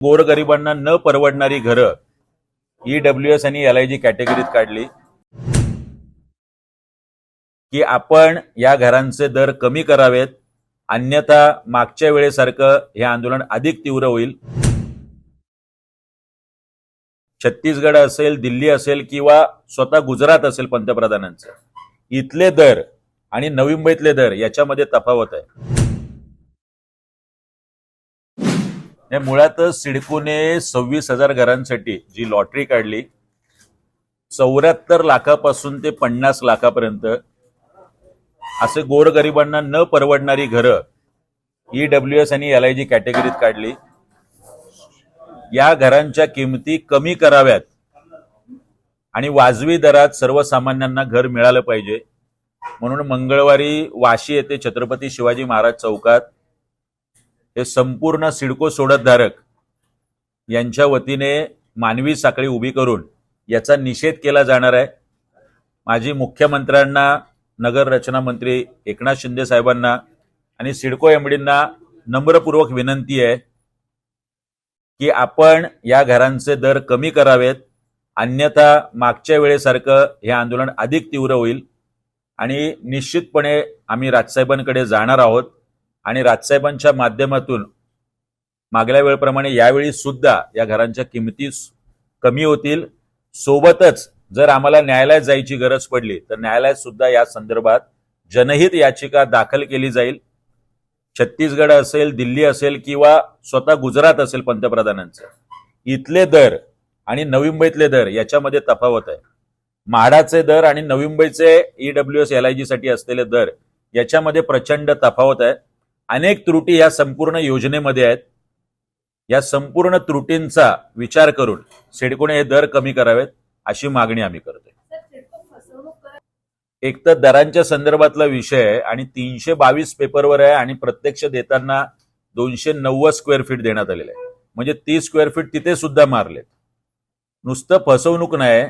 गोरगरिबांना न परवडणारी घरं EWS आणि LIG कॅटेगरीत काढली की आपण या घरांचे दर कमी करावेत, अन्यथा मागच्या वेळेसारखं हे आंदोलन अधिक तीव्र होईल. छत्तीसगड असेल, दिल्ली असेल किंवा स्वतः गुजरात असेल पंतप्रधानांचं, इथले दर आणि नवी मुंबईतले दर याच्यामध्ये तफावत आहे. मुळातच सिडकोने 26,000 घरांसाठी जी लॉटरी काढली, 74 लाखापासून ते 50 लाखापर्यंत असे गोरगरिबांना न परवडणारी घरं EWS आणि LIG कॅटेगरीत काढली. या घरांच्या किमती कमी कराव्यात आणि वाजवी दरात सर्वसामान्यांना घर मिळालं पाहिजे म्हणून मंगळवारी वाशी येथे छत्रपती शिवाजी महाराज चौकात हे संपूर्ण सिडको सोडतधारक यांच्या वतीने मानवी साखळी उभी करून याचा निषेध केला जाणार आहे. माजी मुख्यमंत्र्यांना, नगर रचना मंत्री एकनाथ शिंदे साहेबांना आणि सिडको एमडींना नम्रपूर्वक विनंती आहे की आपण या घरांचे दर कमी करावेत, अन्यथा मागच्या वेळेसारखं हे आंदोलन अधिक तीव्र होईल. आणि निश्चितपणे आम्ही राजसाहेबांकडे जाणार आहोत आणि राजसाहेबांच्या माध्यमातून मागल्या वेळेप्रमाणे यावेळी सुद्धा या घरांच्या किमती कमी होतील. सोबतच जर आम्हाला न्यायालयात जायची गरज पडली तर न्यायालयात सुद्धा या संदर्भात जनहित याचिका दाखल केली जाईल. छत्तीसगड असेल, दिल्ली असेल किंवा स्वतः गुजरात असेल पंतप्रधानांचं, इथले दर आणि नवी मुंबईतले दर याच्यामध्ये तफावत आहे. म्हाडाचे दर आणि नवी मुंबईचे EWS LIG साठी असलेले दर याच्यामध्ये प्रचंड तफावत आहे. अनेक त्रुटी या संपूर्ण योजनेमध्ये आहेत. या संपूर्ण त्रुटींचा विचार करून सिडकोने हे दर कमी करावेत अशी मागणी आम्ही करतोय. एक तर दरांच्या संदर्भातला विषय आहे आणि 322 पेपरवर आहे आणि प्रत्यक्ष देताना 290 स्क्वेअर फीट देण्यात आलेलं आहे. म्हणजे 30 स्क्वेअर फीट तिथे सुद्धा मारलेत. नुसतं फसवणूक नाही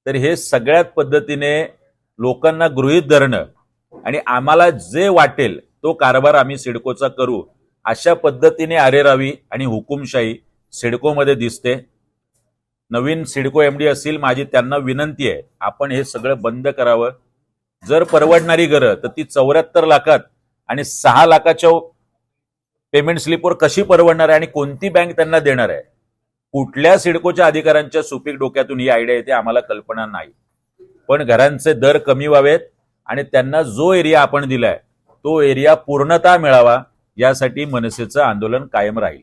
तर हे सगळ्यात पद्धतीने लोकांना गृहीत धरणं आणि आम्हाला जे वाटेल तो कारभार आम्ही सिडकोचा करू अशा पद्धतीने अरेरावी आणि हुकुमशाही सिडकोमध्ये दिसते. नवीन सिडको MD असतील, माझी त्यांना विनंती आहे, आपण हे सगळं बंद करावं. जर परवडणारी घरं तर ती 74 लाखात आणि 6 लाखाच्या पेमेंट स्लिपवर कशी परवडणार आहे आणि कोणती बँक त्यांना देणार आहे? कुठल्या सिडकोच्या अधिकाऱ्यांच्या सुपीक डोक्यातून ही आयडिया येते आम्हाला कल्पना नाही. पण घरांचे दर कमी व्हावेत आणि त्यांना जो एरिया आपण दिलाय तो एरिया पूर्णतः मिळावा यासाठी मनसेचं आंदोलन कायम राहील.